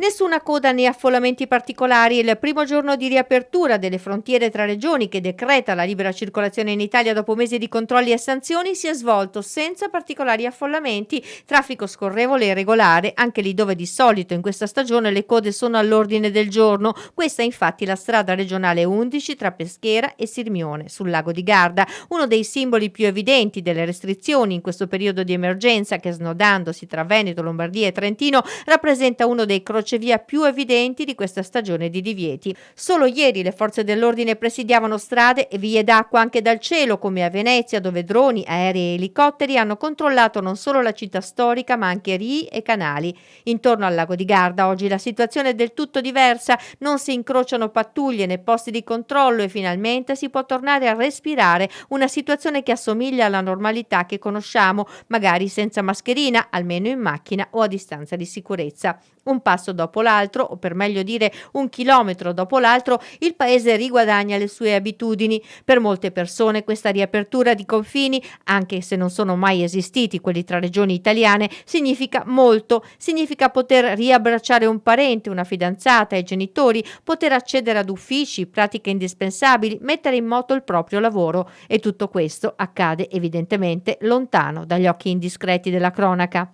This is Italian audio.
Nessuna coda né affollamenti particolari. Il primo giorno di riapertura delle frontiere tra regioni, che decreta la libera circolazione in Italia dopo mesi di controlli e sanzioni, si è svolto senza particolari affollamenti, traffico scorrevole e regolare, anche lì dove di solito in questa stagione le code sono all'ordine del giorno. Questa è infatti la strada regionale 11 tra Peschiera e Sirmione, sul lago di Garda, uno dei simboli più evidenti delle restrizioni in questo periodo di emergenza che, snodandosi tra Veneto, Lombardia e Trentino, rappresenta uno dei crocevia più evidenti di questa stagione di divieti. Solo ieri le forze dell'ordine presidiavano strade e vie d'acqua anche dal cielo, come a Venezia, dove droni, aerei e elicotteri hanno controllato non solo la città storica, ma anche rii e canali. Intorno al lago di Garda oggi la situazione è del tutto diversa, non si incrociano pattuglie né posti di controllo e finalmente si può tornare a respirare una situazione che assomiglia alla normalità che conosciamo, magari senza mascherina, almeno in macchina o a distanza di sicurezza. Un passo dopo l'altro, o per meglio dire un chilometro dopo l'altro, il paese riguadagna le sue abitudini. Per molte persone questa riapertura di confini, anche se non sono mai esistiti quelli tra regioni italiane, significa molto. Significa poter riabbracciare un parente, una fidanzata, i genitori, poter accedere ad uffici, pratiche indispensabili, mettere in moto il proprio lavoro. E tutto questo accade evidentemente lontano dagli occhi indiscreti della cronaca.